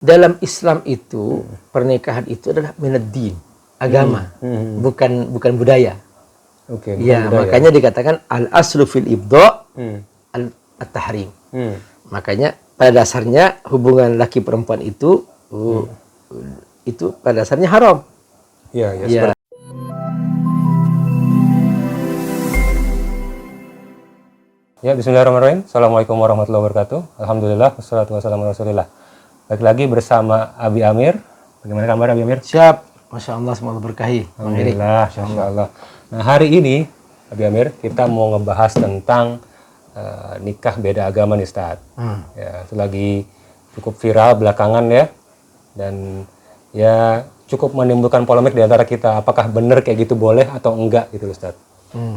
Dalam Islam itu pernikahan itu adalah minad-din, agama, bukan budaya. Oke, Ya, budaya. makanya dikatakan al-aslu fil ibda at-tahrim. Makanya pada dasarnya hubungan laki perempuan itu pada dasarnya haram. Ya, ya. Ya. Ya, bismillahirrahmanirrahim. Assalamualaikum warahmatullahi wabarakatuh. Alhamdulillah, wassalatu wassalamu ala rasulillah. Lagi bersama Abi Amir. Bagaimana kabar Abi Amir? Siap. Masya Allah, semoga berkahi. Alhamdulillah, Masya Allah. Nah, hari ini Abi Amir, kita mau ngebahas tentang nikah beda agama nih, Ustaz. Ya, itu lagi cukup viral belakangan ya. Dan ya cukup menimbulkan polemik di antara kita. Apakah benar kayak gitu boleh atau enggak gitu, Ustaz.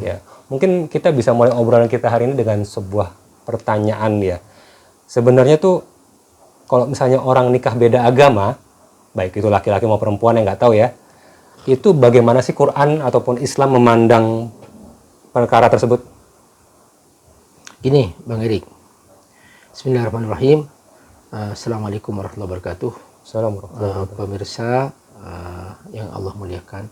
Ya, mungkin kita bisa mulai obrolan kita hari ini dengan sebuah pertanyaan ya. Sebenarnya tuh kalau misalnya orang nikah beda agama, baik itu laki-laki mau perempuan yang nggak tahu ya, itu bagaimana sih Quran ataupun Islam memandang perkara tersebut? Ini Bang Erik. Bismillahirrahmanirrahim. Assalamualaikum warahmatullahi wabarakatuh. Assalamualaikum. Pemirsa yang Allah muliakan.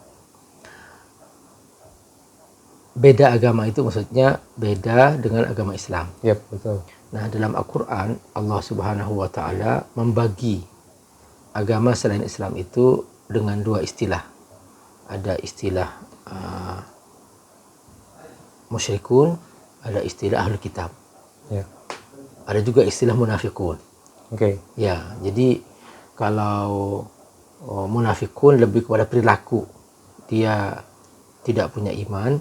Beda agama itu maksudnya beda dengan agama Islam. Yap, betul. Nah, dalam Al-Quran Allah Subhanahu wa Ta'ala membagi agama selain Islam itu dengan dua istilah. Ada istilah musyrikun, ada istilah ahlul kitab. Ya. Ada juga istilah munafikun. Oke. Ya, jadi kalau munafikun lebih kepada perilaku. Dia tidak punya iman,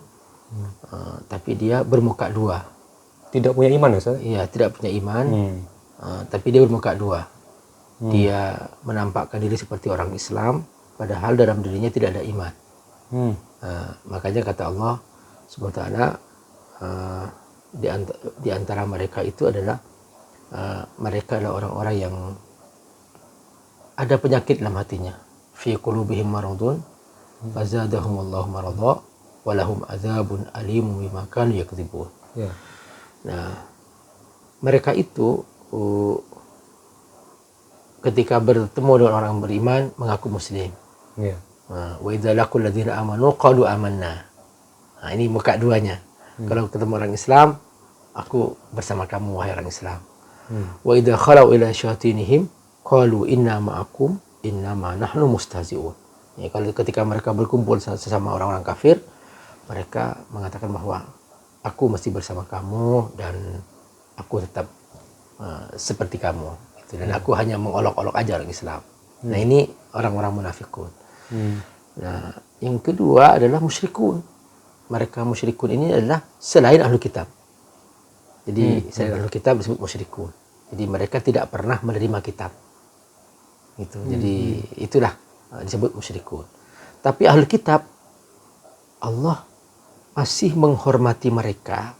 tapi dia bermuka dua. Tidak punya iman ya, Ustaz? Iya, tidak punya iman, tapi dia bermuka dua. Dia menampakkan diri seperti orang Islam, padahal dalam dirinya tidak ada iman. Makanya kata Allah Subhanahu wa Ta'ala, di antara mereka itu adalah mereka adalah orang-orang yang ada penyakit dalam hatinya. Fi qulubihim maradun, fazadahumullahu marada, walahum adzabun alimun bima kanu yakdzibun. Ya. Nah, mereka itu ketika bertemu dengan orang beriman mengaku muslim. Ya. Wa idza laqul ladzina amanu qalu amanna. Nah, ini muka duanya. Kalau ketemu orang Islam, aku bersama kamu wahai orang Islam. Wa idza khalau ila syayatinihim qalu inna ma'akum innama nahnu mustahzi'un. Ya, kalau ketika mereka berkumpul sesama orang-orang kafir, mereka mengatakan bahwa aku mesti bersama kamu dan aku tetap seperti kamu. Gitu. Dan aku hanya mengolok-olok aja orang Islam. Nah, ini orang-orang munafikun. Nah, yang kedua adalah musyrikun. Mereka musyrikun ini adalah selain ahlu kitab. Jadi selain ahlu kitab disebut musyrikun. Jadi mereka tidak pernah menerima kitab. Gitu. Jadi itulah disebut musyrikun. Tapi ahlu kitab, Allah masih menghormati mereka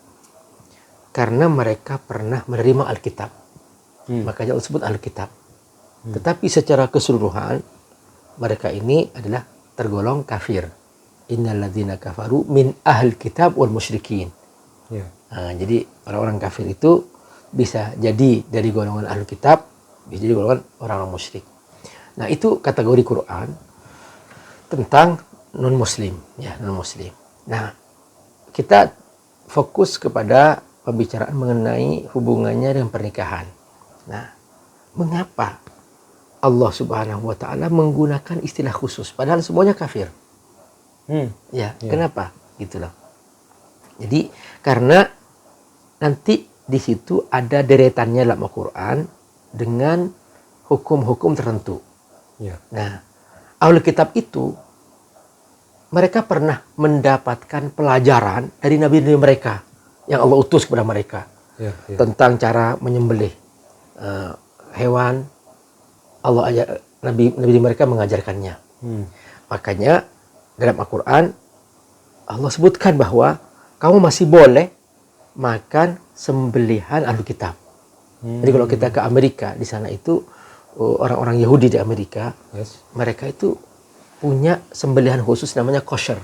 karena mereka pernah menerima Alkitab. Makanya Allah sebut Alkitab. Tetapi secara keseluruhan mereka ini adalah tergolong kafir. Innalladzina kafaru min ahlil kitab wal musyrikin. Ya. Nah, jadi orang-orang kafir itu bisa jadi dari golongan ahlul kitab, bisa jadi golongan orang-orang musyrik. Nah, itu kategori Quran tentang non-muslim, ya, non-muslim. Nah, kita fokus kepada pembicaraan mengenai hubungannya dengan pernikahan. Nah, mengapa Allah Subhanahu wa Ta'ala menggunakan istilah khusus padahal semuanya kafir? Ya, kenapa? Gitulah. Jadi karena nanti di situ ada deretannya dalam Al-Quran dengan hukum-hukum tertentu. Ya. Nah, ahlul kitab itu mereka pernah mendapatkan pelajaran dari nabi-nabi mereka yang Allah utus kepada mereka tentang cara menyembelih hewan. Allah ajar, nabi mereka mengajarkannya. Makanya dalam Al-Quran Allah sebutkan bahwa kamu masih boleh makan sembelihan ahlul kitab. Jadi kalau kita ke Amerika, di sana itu orang-orang Yahudi di Amerika, mereka itu punya sembelihan khusus namanya kosher.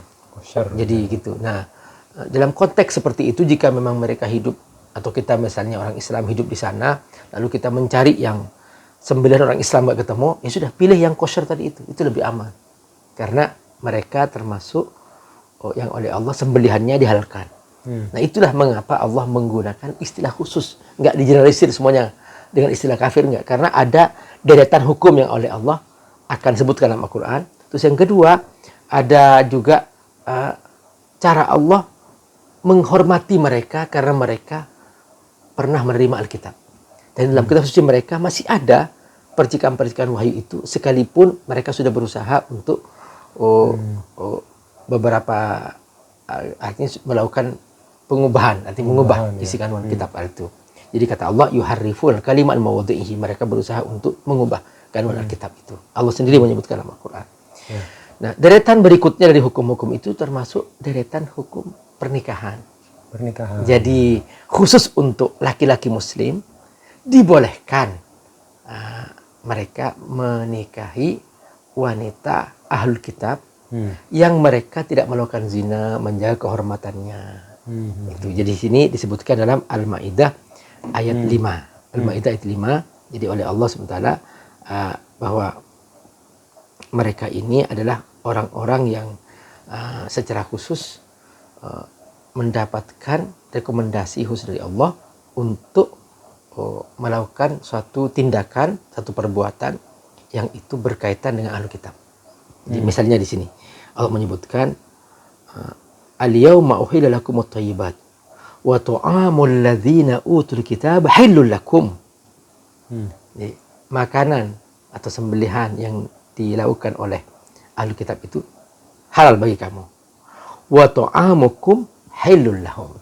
Jadi gitu. Nah, dalam konteks seperti itu, jika memang mereka hidup atau kita misalnya orang Islam hidup di sana, lalu kita mencari yang 9 orang Islam nggak ketemu, ya sudah pilih yang kosher tadi itu lebih aman. Karena mereka termasuk yang oleh Allah sembelihannya dihalalkan. Nah itulah mengapa Allah menggunakan istilah khusus, nggak digeneralisir semuanya dengan istilah kafir, nggak. Karena ada deretan hukum yang oleh Allah akan sebutkan dalam Al-Quran. Terus yang kedua, ada juga cara Allah menghormati mereka karena mereka pernah menerima Alkitab. Dan dalam kitab suci mereka masih ada percikan-percikan wahyu itu, sekalipun mereka sudah berusaha untuk beberapa artinya melakukan pengubahan, artinya mengubah isi kandungan kitab itu. Jadi kata Allah, yuharrifun kalimat mawadhihi, mereka berusaha untuk mengubah kandungan Alkitab itu. Allah sendiri menyebutkan dalam Al-Quran. Nah, deretan berikutnya dari hukum-hukum itu termasuk deretan hukum pernikahan. Jadi khusus untuk laki-laki muslim dibolehkan mereka menikahi wanita ahlul kitab yang mereka tidak melakukan zina, menjaga kehormatannya. Itu. Jadi sini disebutkan dalam Al-Maidah ayat 5. Al-Maidah ayat 5. Jadi oleh Allah SWT bahwa mereka ini adalah orang-orang yang secara khusus mendapatkan rekomendasi khusus dari Allah untuk melakukan suatu tindakan, satu perbuatan yang itu berkaitan dengan ahlul kitab. Jadi misalnya di sini Allah menyebutkan al-yauma uhilla lakumut thayyibat wa ta'amul ladzina utul kitab halul lakum. Jadi, makanan atau sembelihan yang dilakukan oleh ahlul kitab itu halal bagi kamu. Wa ta'amukum halul lahum.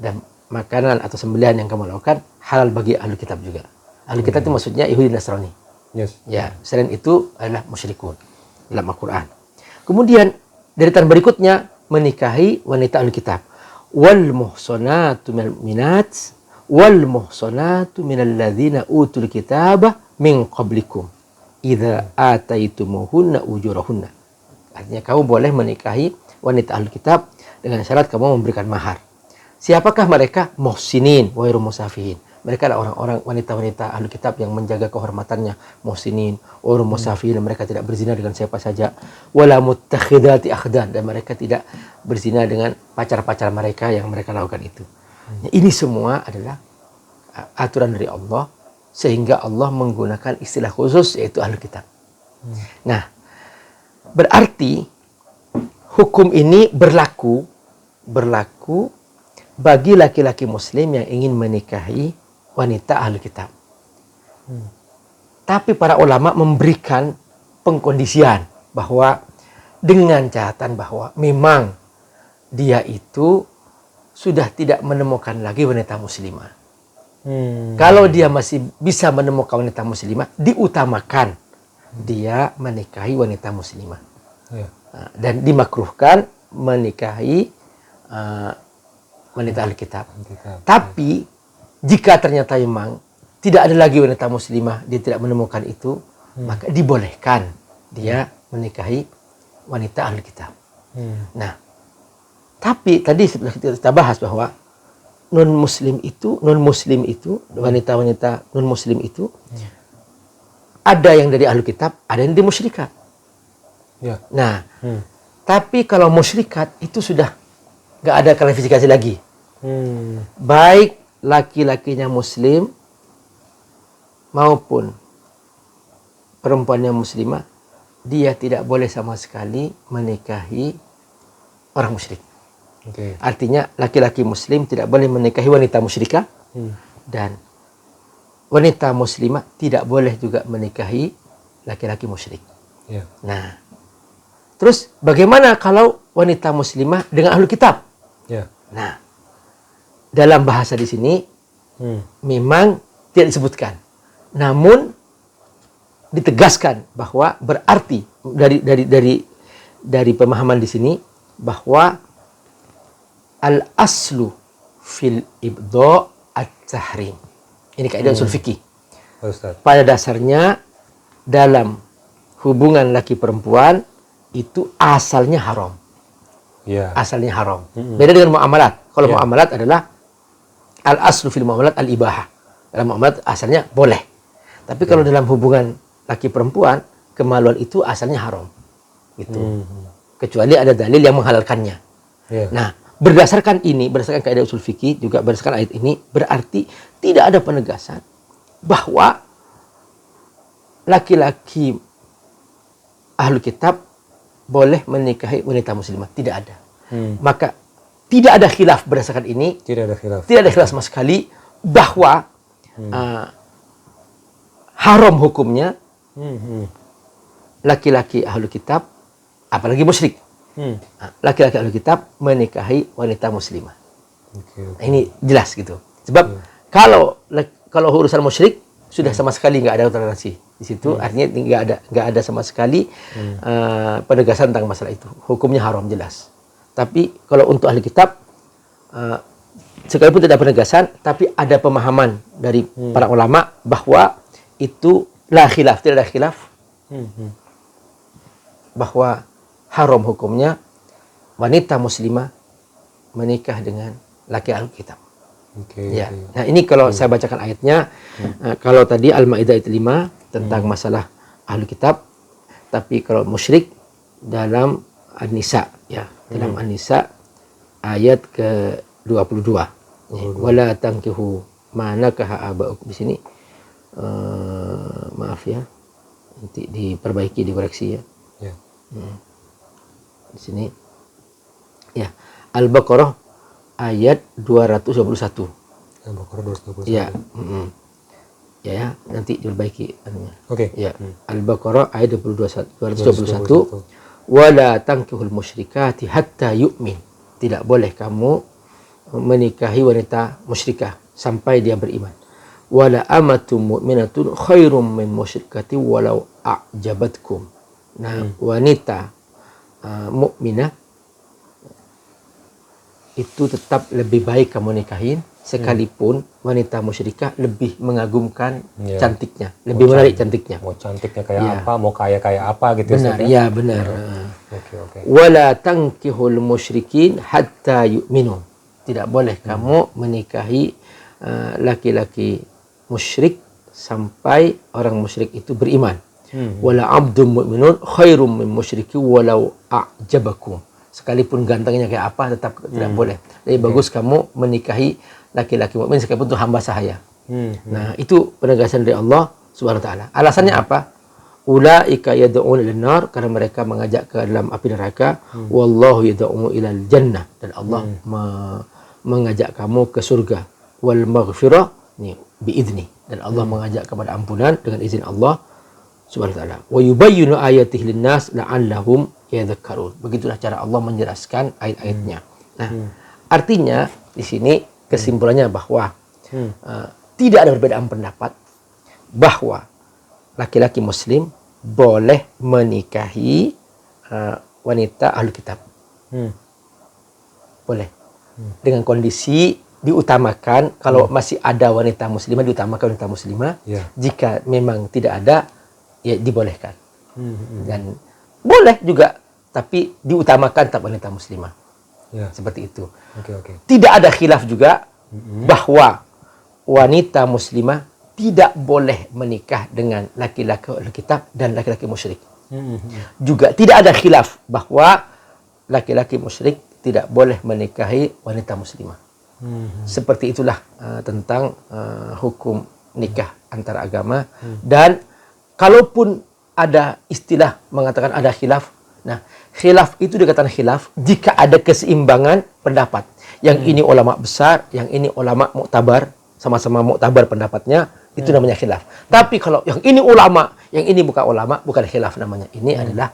Dan makanan atau sembelihan yang kamu lakukan halal bagi ahlul kitab juga. Ahlul kitab itu maksudnya Yahudi Nasrani. Ya, selain itu adalah musyrikun dalam Al-Quran. Kemudian deretan berikutnya menikahi wanita ahlul kitab. Wal muhsanatu minal mu'minat wal muhsanatu minal ladzina utul kitaba min qablikum idza ataitumuhunna ujurahunna. Artinya kamu boleh menikahi wanita ahlul kitab dengan syarat kamu memberikan mahar. Siapakah mereka? Muhsinin wa ghairu musafihin. Mereka adalah orang-orang wanita-wanita ahlul kitab yang menjaga kehormatannya, muhsinin, wa ghairu musafihin, mereka tidak berzina dengan siapa saja, wala muttakhidati akhdan, dan mereka tidak berzina dengan pacar-pacar mereka yang mereka lakukan itu. Ini semua adalah aturan dari Allah, sehingga Allah menggunakan istilah khusus yaitu ahlul kitab. Nah, berarti hukum ini berlaku bagi laki-laki muslim yang ingin menikahi wanita ahlul kitab. Tapi para ulama memberikan pengkondisian bahwa dengan catatan bahwa memang dia itu sudah tidak menemukan lagi wanita muslimah. Kalau dia masih bisa menemukan wanita muslimah, diutamakan dia menikahi wanita muslimah. Dan dimakruhkan menikahi wanita ahli kitab. Tapi jika ternyata memang tidak ada lagi wanita muslimah, dia tidak menemukan itu, maka dibolehkan dia menikahi wanita ahli kitab. Nah, tapi tadi kita bahas bahwa non muslim itu wanita-wanita non muslim itu ada yang dari ahli kitab, ada yang dari musyrikat. Nah, tapi kalau musyrikat itu sudah nggak ada klasifikasi lagi. Baik laki-lakinya muslim maupun perempuannya muslimah, dia tidak boleh sama sekali menikahi orang musyrik. Artinya laki-laki muslim tidak boleh menikahi wanita musyrikah, dan wanita muslimah tidak boleh juga menikahi laki-laki musyrik. Nah, terus bagaimana kalau wanita muslimah dengan ahlul kitab? Nah, dalam bahasa di sini memang tidak disebutkan, namun ditegaskan bahwa berarti dari pemahaman di sini bahwa al aslu fil ibdo at-tahrim. Ini kaidah usul fikih. Pada dasarnya dalam hubungan laki perempuan itu asalnya haram. Asalnya haram. Beda dengan muamalat. Kalau muamalat adalah al aslu fil muamalat al ibahah. Dalam muamalat asalnya boleh. Tapi kalau dalam hubungan laki perempuan, kemaluan itu asalnya haram. Gitu. Kecuali ada dalil yang menghalalkannya. Nah, berdasarkan kaidah usul fikih, juga berdasarkan ayat ini, berarti tidak ada penegasan bahwa laki-laki ahlu kitab boleh menikahi wanita muslimah. Tidak ada. Maka tidak ada khilaf berdasarkan ini. Tidak ada khilaf sama sekali bahwa haram hukumnya laki-laki ahlu kitab, apalagi musyrik. Laki-laki ahlu kitab menikahi wanita muslimah. Nah, ini jelas gitu. Sebab kalau urusan musyrik sudah sama sekali nggak ada toleransi di situ, artinya nggak ada sama sekali penegasan tentang masalah itu. Hukumnya haram jelas. Tapi kalau untuk ahli kitab, sekalipun tidak penegasan, tapi ada pemahaman dari para ulama bahwa itu tidak ada khilaf, bahwa haram hukumnya wanita muslimah menikah dengan laki ahli kitab. Nah, ini kalau saya bacakan ayatnya, kalau tadi Al-Maidah ayat 5 tentang masalah ahli kitab, tapi kalau musyrik dalam An-Nisa, ya, dalam An-Nisa ayat ke-22. Wala tankihu ma nakaha aba'ukum. Di sini maaf ya, nanti diperbaiki, dikoreksi ya. Di sini ya, Al-Baqarah ayat 221. Al-Baqarah 221. Ya, ya, nanti diperbaiki anunya. Ya, Al-Baqarah ayat 221. Wala tankihul musyrikati hatta yu'min. Tidak boleh kamu menikahi wanita musyrikah sampai dia beriman. Wala amatum mu'minatun khairum min musyrikati walau a'jabatkum. Nah, wanita mukminah itu tetap lebih baik kamu nikahin, sekalipun wanita musyrikah lebih mengagumkan cantiknya, lebih menarik cantiknya. Mau cantiknya kayak apa, mau kaya apa gitu. Benar, ya benar. Wala tankihul musyrikin hatta yu'minu. Tidak boleh kamu menikahi laki-laki musyrik sampai orang musyrik itu beriman. Wala abdun mu'minun khairum min musyriki walau a'jabakum. Sekalipun gantengnya kayak apa, tetap tidak boleh. Jadi bagus kamu menikahi laki-laki mukmin sekalipun itu hamba sahaya. Nah, itu penegasan dari Allah Subhanahu wa taala. Alasannya apa? Ulaika yad'un ilan nar, karena mereka mengajak ke dalam api neraka. Wallahu yad'u ilal jannah, dan Allah mengajak kamu ke surga. Wal maghfirah ni biizni, dan Allah mengajak kepada ampunan dengan izin Allah Subhanahu wa taala. Wa yubayyinu ayatihi lin-nas la'allahum yadhakkarun. Begitulah cara Allah menjelaskan ayat-ayatnya. Nah, artinya di sini kesimpulannya bahwa tidak ada perbedaan pendapat bahwa laki-laki muslim boleh menikahi wanita ahli kitab. Boleh. Dengan kondisi diutamakan, kalau masih ada wanita muslimah, diutamakan wanita muslimah. Jika memang tidak ada, ya dibolehkan. Dan boleh juga, tapi diutamakan tetap wanita muslimah. Seperti itu. Tidak ada khilaf juga bahwa wanita muslimah tidak boleh menikah dengan laki-laki ahli kitab dan laki-laki musyrik. Juga tidak ada khilaf bahwa laki-laki musyrik tidak boleh menikahi wanita muslimah. Seperti itulah tentang hukum nikah antara agama. Dan kalaupun ada istilah mengatakan ada khilaf, nah khilaf itu dikatakan khilaf jika ada keseimbangan pendapat. Yang ini ulama besar, yang ini ulama muktabar, sama-sama muktabar pendapatnya, itu namanya khilaf. Tapi kalau yang ini ulama, yang ini bukan ulama, bukan khilaf namanya. Ini adalah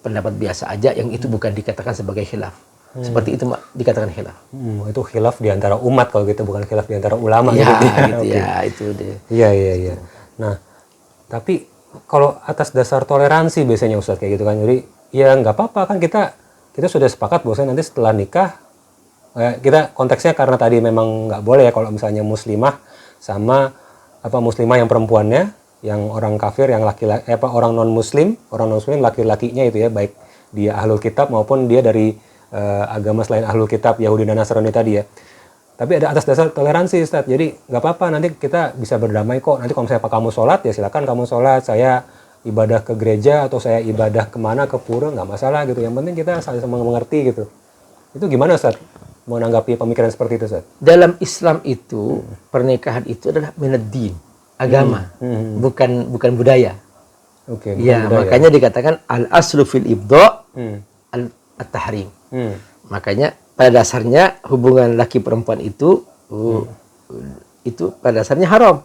pendapat biasa aja, yang itu bukan dikatakan sebagai khilaf. Seperti itu dikatakan khilaf. Itu khilaf di antara umat kalau gitu, bukan khilaf di antara ulama. Ya, gitu ya, itu deh. Iya. Nah, tapi kalau atas dasar toleransi biasanya Ustadz kayak gitu kan, jadi ya nggak apa-apa kan, kita sudah sepakat bahwasanya nanti setelah nikah, kita konteksnya karena tadi memang nggak boleh ya kalau misalnya muslimah sama muslimah yang perempuannya, yang orang kafir, yang laki-laki, orang non muslim laki-lakinya itu ya, baik dia ahlul kitab maupun dia dari agama selain ahlul kitab, Yahudi dan Nasrani tadi ya. Tapi ada atas dasar toleransi, Ustaz. Jadi nggak apa-apa, nanti kita bisa berdamai kok. Nanti kalau misalnya kamu sholat, ya silakan kamu sholat. Saya ibadah ke gereja atau saya ibadah kemana, ke pura, nggak masalah gitu. Yang penting kita saling mengerti gitu. Itu gimana, Ustaz? Menanggapi pemikiran seperti itu, Ustaz? Dalam Islam itu, pernikahan itu adalah minad-din, agama, bukan budaya. Oke, Ya, budaya. makanya dikatakan al-aslu fil ibda' at-tahrim. Makanya pada dasarnya hubungan laki perempuan itu pada dasarnya haram.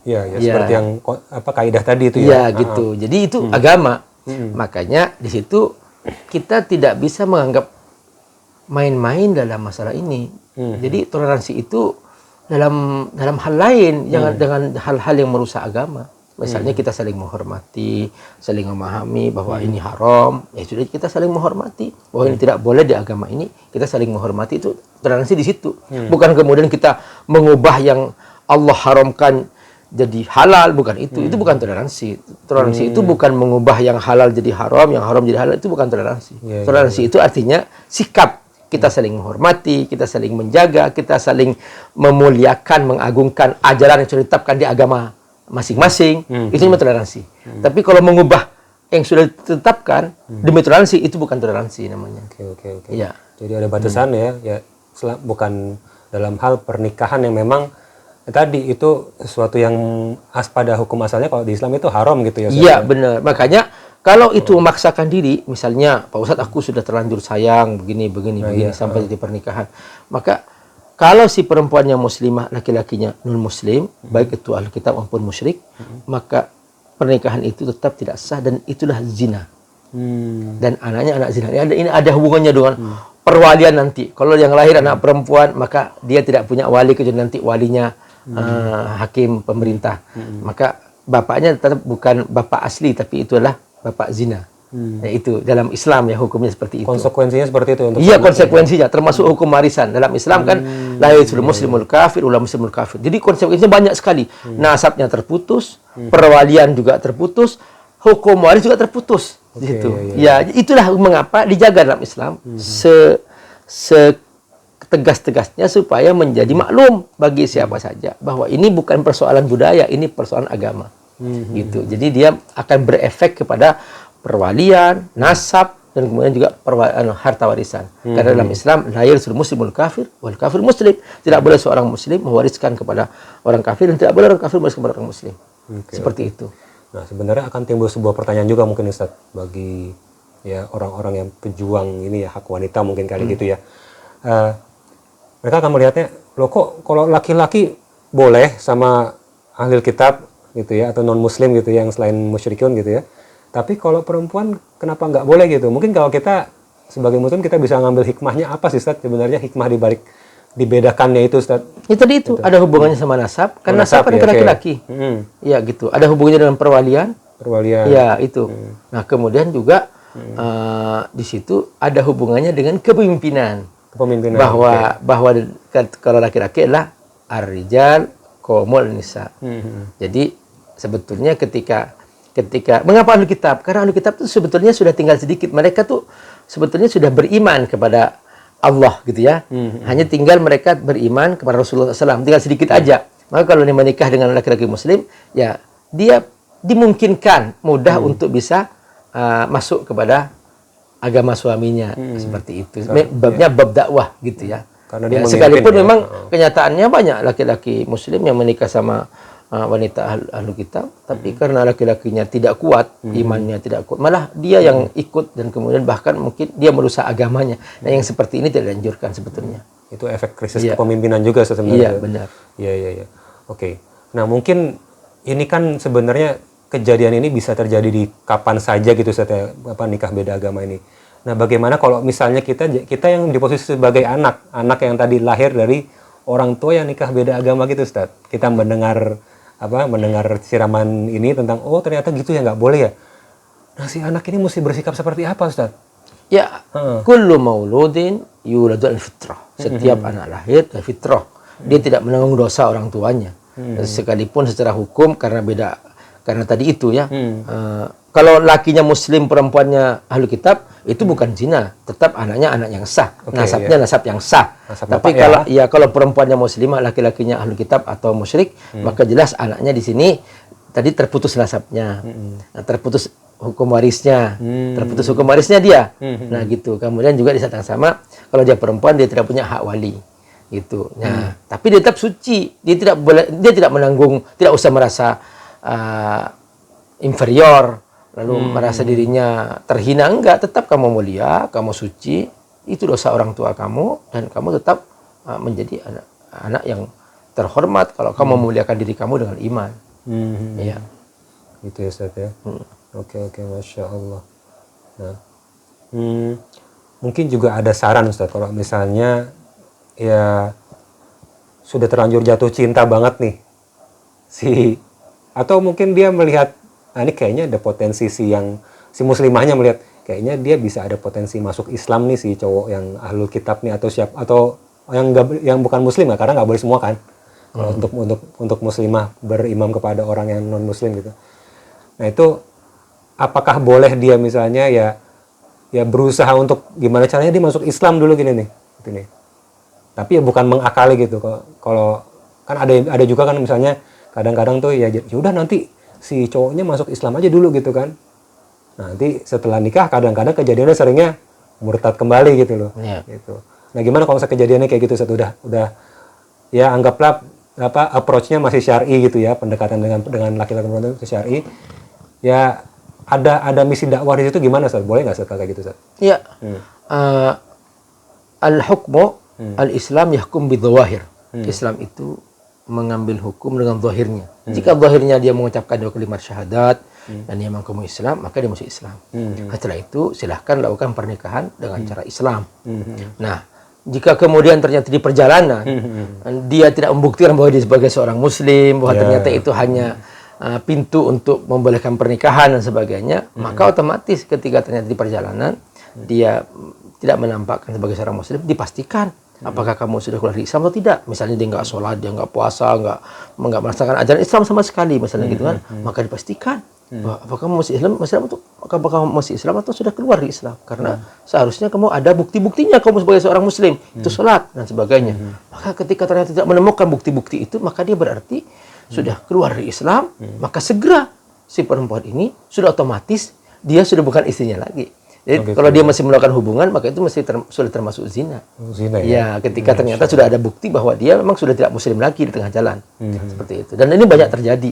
Ya, Ya. seperti yang kaidah tadi itu Ya, ya. gitu. Jadi itu agama. Makanya di situ kita tidak bisa menganggap main-main dalam masalah ini. Jadi toleransi itu dalam hal lain, jangan dengan hal-hal yang merusak agama. Misalnya kita saling menghormati, saling memahami bahwa ini haram, ya sudah kita saling menghormati bahwa ini tidak boleh di agama ini, kita saling menghormati, itu toleransi di situ. Bukan kemudian kita mengubah yang Allah haramkan jadi halal, bukan itu. Itu bukan toleransi. Toleransi itu bukan mengubah yang halal jadi haram, yang haram jadi halal, itu bukan toleransi. Toleransi itu artinya sikap. Kita saling menghormati, kita saling menjaga, kita saling memuliakan, mengagungkan ajaran yang sudah ditetapkan di agama masing-masing. Itu namanya toleransi. Tapi kalau mengubah yang sudah ditetapkan demi toleransi, itu bukan toleransi namanya. Oke. Ya. Jadi ada batasan ya bukan dalam hal pernikahan yang memang tadi itu sesuatu yang pada hukum asalnya kalau di Islam itu haram gitu ya. Iya, benar. Makanya kalau itu memaksakan diri, misalnya Pak Ustadz aku sudah terlanjur sayang begini sampai di pernikahan, maka kalau si perempuannya muslimah, laki-lakinya non muslim, baik itu ahli kitab maupun musyrik, maka pernikahan itu tetap tidak sah dan itulah zina. Dan anaknya anak zina. Ini ada hubungannya dengan perwalian nanti. Kalau yang lahir anak perempuan, maka dia tidak punya wali kecuali nanti walinya hakim pemerintah. Maka bapaknya tetap bukan bapak asli, tapi itu adalah bapak zina. Ya, itu dalam Islam ya hukumnya seperti itu. Konsekuensinya seperti itu untuk iya, konsekuensinya termasuk hukum warisan. Dalam Islam kan la yasul muslimul kafir wala muslimul kafir. Jadi konsekuensinya banyak sekali. Nasabnya terputus, perwalian juga terputus, hukum waris juga terputus di situ. Ya, itulah mengapa dijaga dalam Islam tegas-tegasnya supaya menjadi maklum bagi siapa saja bahwa ini bukan persoalan budaya, ini persoalan agama. Gitu. Jadi dia akan berefek kepada perwalian, nasab, dan kemudian juga harta warisan. Karena dalam Islam la yasul muslimul kafir wal kafir muslim. Tidak boleh seorang muslim mewariskan kepada orang kafir dan tidak boleh orang kafir mewariskan kepada orang muslim. Seperti itu. Nah, sebenarnya akan timbul sebuah pertanyaan juga mungkin Ustaz bagi ya orang-orang yang pejuang ini ya hak wanita mungkin kali gitu ya. Mereka akan melihatnya, loh kok kalau laki-laki boleh sama ahli kitab gitu ya atau non muslim gitu ya, yang selain musyrikun gitu ya. Tapi kalau perempuan kenapa nggak boleh gitu? Mungkin kalau kita sebagai muslim kita bisa ngambil hikmahnya apa sih Ustaz? Sebenarnya hikmah di balik dibedakannya itu Ustaz. Ya tadi itu ada hubungannya sama nasab, kan nasab kan ya, laki-laki. Ya gitu. Ada hubungannya dengan perwalian. Ya itu. Nah kemudian juga di situ ada hubungannya dengan kepemimpinan. Bahwa kalau laki-laki adalah ar-rijal qawwamul nisa. Jadi sebetulnya ketika mengapa ahli kitab? Karena ahli kitab itu sebetulnya sudah tinggal sedikit. Mereka tuh sebetulnya sudah beriman kepada Allah gitu ya. Hanya tinggal mereka beriman kepada Rasulullah SAW. Tinggal sedikit aja. Maka kalau dia menikah dengan laki-laki muslim, ya dia dimungkinkan mudah untuk bisa masuk kepada agama suaminya. Seperti itu. Babnya bab dakwah gitu ya. Karena dia sekalipun memang kenyataannya banyak laki-laki muslim yang menikah sama wanita ahlu kitab, tapi karena laki-lakinya tidak kuat, imannya tidak kuat, malah dia yang ikut dan kemudian bahkan mungkin dia merusak agamanya. Nah, yang seperti ini tidak dianjurkan sebetulnya. Itu efek krisis kepemimpinan juga sebenarnya. Iya, benar. Iya. Oke. Nah, mungkin ini kan sebenarnya kejadian ini bisa terjadi di kapan saja gitu Ustaz, nikah beda agama ini. Nah, bagaimana kalau misalnya kita yang di posisi sebagai anak yang tadi lahir dari orang tua yang nikah beda agama gitu Ustaz. Kita mendengar siraman ini tentang ternyata gitu ya, nggak boleh ya. Nah, si anak ini mesti bersikap seperti apa Ustaz? Ya, kullu mauludin yuladu al-fitrah. Setiap anak lahir dari fitrah. Dia tidak menanggung dosa orang tuanya. Sekalipun secara hukum karena beda Karena tadi itu ya, kalau lakinya muslim, perempuannya ahlu kitab, itu bukan zina, tetap anaknya anak yang sah, nasabnya nasab yang sah. Nasab Tapi bapak, kalau kalau perempuannya muslimah, laki-lakinya ahlu kitab atau musyrik, maka jelas anaknya di sini tadi terputus nasabnya, terputus hukum warisnya, terputus hukum warisnya dia. Nah gitu. Kemudian juga di saat yang sama, kalau dia perempuan dia tidak punya hak wali. Gitu. Nah, tapi dia tetap suci. Dia tidak menanggung, tidak usah merasa inferior, lalu merasa dirinya terhina. Enggak, tetap kamu mulia, kamu suci. Itu dosa orang tua kamu, dan kamu tetap menjadi anak yang terhormat kalau kamu memuliakan diri kamu dengan iman. Iya. Gitu ya Ustaz ya. Oke, Masya Allah. Nah, mungkin juga ada saran Ustaz, kalau misalnya ya sudah terlanjur jatuh cinta banget nih atau mungkin dia melihat ini kayaknya ada potensi si muslimahnya melihat kayaknya dia bisa ada potensi masuk Islam nih, si cowok yang ahlul kitab nih, atau yang bukan muslim ya, karena nggak boleh semua kan. Kalau untuk muslimah berimam kepada orang yang non muslim gitu. Nah itu apakah boleh dia misalnya ya berusaha untuk gimana caranya dia masuk Islam dulu gini nih, gitu nih. Tapi ya bukan mengakali gitu. Kalau kan ada juga kan misalnya kadang-kadang tuh ya udah nanti si cowoknya masuk Islam aja dulu gitu kan. Nanti setelah nikah kadang-kadang kejadiannya seringnya murtad kembali gitu loh. Gitu. Nah gimana kalau kejadiannya kayak gitu, udah ya anggaplah approach-nya masih syar'i gitu ya, pendekatan dengan laki-laki perempuan itu syar'i. Ya ada misi dakwah di situ gimana Ustaz? Boleh nggak Ustaz kayak gitu Ustaz? Iya. Al-hukmu al-Islam yahkum bidhawahir. Islam itu mengambil hukum dengan zahirnya. Jika zahirnya dia mengucapkan 2 kalimat syahadat dan dia mengaku Islam, maka dia masuk Islam. Setelah itu silahkan lakukan pernikahan dengan cara Islam. Nah, jika kemudian ternyata di perjalanan dia tidak membuktikan bahwa dia sebagai seorang muslim, bahwa ternyata itu hanya pintu untuk membolehkan pernikahan dan sebagainya, maka otomatis ketika ternyata di perjalanan dia tidak menampakkan sebagai seorang muslim, dipastikan apakah kamu sudah keluar dari Islam atau tidak. Misalnya dia nggak sholat, dia nggak puasa, nggak merasakan ajaran Islam sama sekali, misalnya gitu kan, maka dipastikan bahwa apakah kamu masih Islam atau sudah keluar dari Islam, karena seharusnya kamu ada bukti-buktinya kamu sebagai seorang muslim, itu sholat dan sebagainya. Maka ketika ternyata tidak menemukan bukti-bukti itu, maka dia berarti sudah keluar dari Islam, maka segera si perempuan ini sudah otomatis dia sudah bukan istrinya lagi. Jadi kalau dia masih melakukan hubungan, maka itu masih sudah termasuk zina. Zina ya, ketika ternyata sudah ada bukti bahwa dia memang sudah tidak muslim lagi di tengah jalan. Seperti itu. Dan ini banyak terjadi.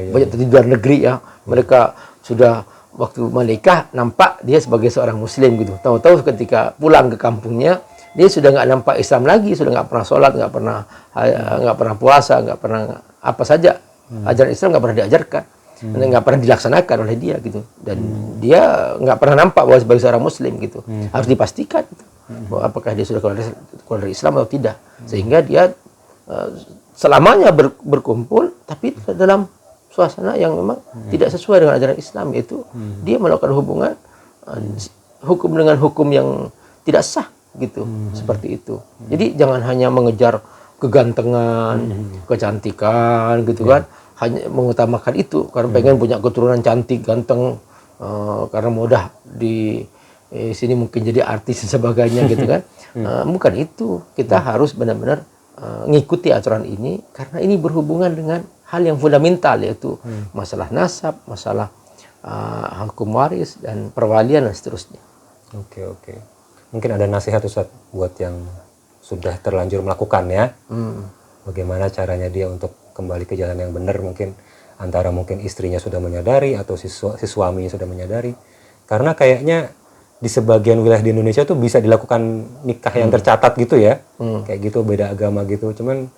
Banyak terjadi di luar negeri ya. Mereka sudah waktu menikah nampak dia sebagai seorang muslim gitu. Tahu-tahu ketika pulang ke kampungnya, dia sudah nggak nampak Islam lagi, sudah nggak pernah sholat, nggak pernah puasa, nggak pernah apa saja. Ajaran Islam nggak pernah diajarkan. Nggak pernah dilaksanakan oleh dia gitu, dan dia nggak pernah nampak bahwa sebagai seorang muslim gitu. Harus dipastikan gitu, bahwa apakah dia sudah keluar dari Islam atau tidak, sehingga dia selamanya berkumpul tapi dalam suasana yang memang tidak sesuai dengan ajaran Islam, yaitu dia melakukan hubungan hukum dengan hukum yang tidak sah gitu. Seperti itu. Jadi jangan hanya mengejar kegantengan, kecantikan gitu kan, hanya mengutamakan itu karena pengen punya keturunan cantik, ganteng, karena mudah di sini mungkin jadi artis dan sebagainya gitu kan. Bukan itu. Kita harus benar-benar ngikuti aturan ini, karena ini berhubungan dengan hal yang fundamental, yaitu masalah nasab, masalah hukum waris dan perwalian dan seterusnya. Oke. Mungkin ada nasihat Ustaz buat yang sudah terlanjur melakukan ya. Bagaimana caranya dia untuk kembali ke jalan yang benar, mungkin antara mungkin istrinya sudah menyadari atau si suaminya sudah menyadari. Karena kayaknya di sebagian wilayah di Indonesia tuh bisa dilakukan nikah yang tercatat gitu ya. Kayak gitu, beda agama gitu. Cuman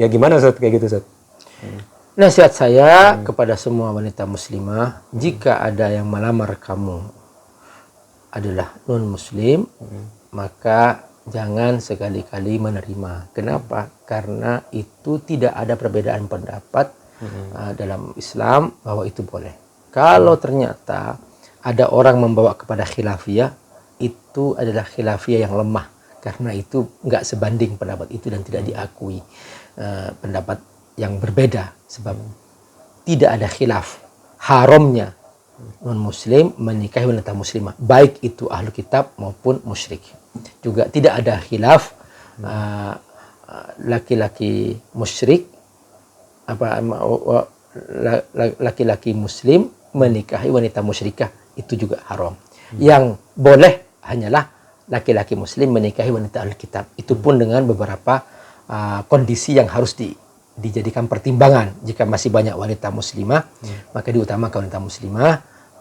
ya gimana Ustaz kayak gitu Ustaz? Nasihat saya kepada semua wanita muslimah, jika ada yang melamar kamu adalah non muslim, maka jangan sekali-kali menerima. Kenapa? Karena itu tidak ada perbedaan pendapat dalam Islam bahwa itu boleh. Kalau ternyata ada orang membawa kepada khilafiyah, itu adalah khilafiyah yang lemah, karena itu nggak sebanding pendapat itu dan tidak diakui pendapat yang berbeda, sebab tidak ada khilaf haramnya non-muslim menikahi wanita muslimah, baik itu ahlu kitab maupun musyrik. Juga tidak ada khilaf laki-laki musyrik laki-laki muslim menikahi wanita musyrikah, itu juga haram. Yang boleh hanyalah laki-laki muslim menikahi wanita ahli kitab. Itu pun dengan beberapa kondisi yang harus dijadikan pertimbangan. Jika masih banyak wanita muslimah, maka diutamakan wanita muslimah.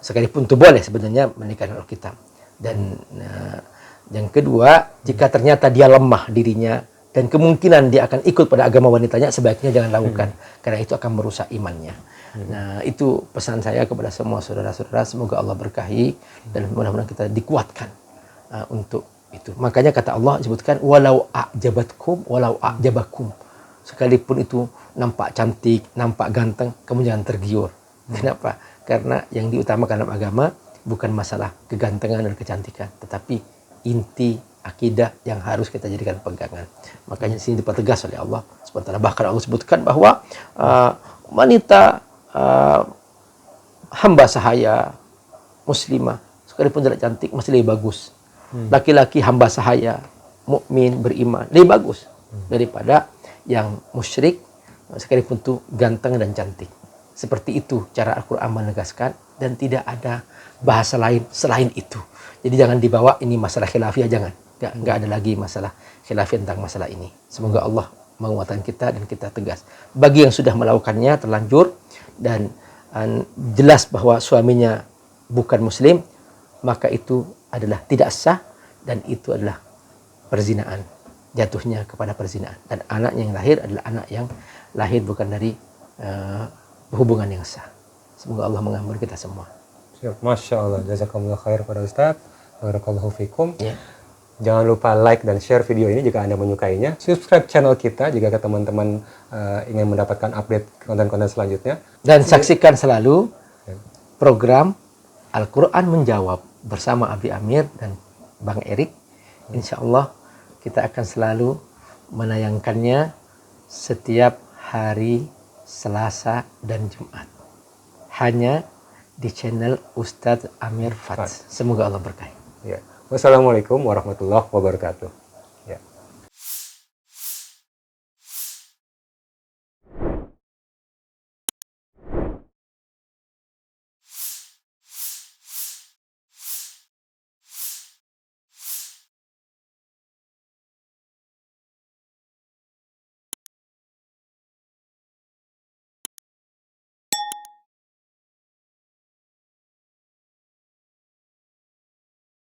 Sekalipun itu boleh sebenarnya menikah dengan ahli kitab. Dan yang kedua, jika ternyata dia lemah dirinya dan kemungkinan dia akan ikut pada agama wanitanya, sebaiknya jangan lakukan, karena itu akan merusak imannya. Nah, itu pesan saya kepada semua saudara-saudara, semoga Allah berkahi dan mudah-mudahan kita dikuatkan untuk itu. Makanya kata Allah disebutkan walau a'jabakum, sekalipun itu nampak cantik, nampak ganteng, kamu jangan tergiur. Kenapa? Karena yang diutamakan dalam agama bukan masalah kegantengan dan kecantikan, tetapi inti akidah yang harus kita jadikan pegangan. Makanya di sini dipertegas oleh Allah SWT. Bahkan Allah sebutkan bahwa wanita hamba sahaya muslimah sekalipun tidak cantik masih lebih bagus. Laki-laki hamba sahaya mukmin beriman lebih bagus daripada yang musyrik sekalipun itu ganteng dan cantik. Seperti itu cara Al-Quran menegaskan, dan tidak ada bahasa lain selain itu. Jadi jangan dibawa ini masalah khilafiyah, jangan. Nggak ada lagi masalah khilafiyah tentang masalah ini. Semoga Allah menguatkan kita dan kita tegas. Bagi yang sudah melakukannya terlanjur dan jelas bahwa suaminya bukan muslim, maka itu adalah tidak sah dan itu adalah perzinaan. Jatuhnya kepada perzinaan. Dan anak yang lahir adalah anak yang lahir bukan dari hubungan yang sah. Semoga Allah mengampuni kita semua. Masya Allah, jazakumullah khair pada Ustaz. Barakallahu fikum. Ya. Jangan lupa like dan share video ini jika Anda menyukainya. Subscribe channel kita jika teman-teman ingin mendapatkan update konten-konten selanjutnya. Dan saksikan selalu program Al-Quran Menjawab bersama Abi Amir dan Bang Erik. Insya Allah kita akan selalu menayangkannya setiap hari Selasa dan Jumat. Hanya di channel Ustadz Amir Fats. Semoga Allah berkahi. Ya. Wassalamualaikum warahmatullahi wabarakatuh.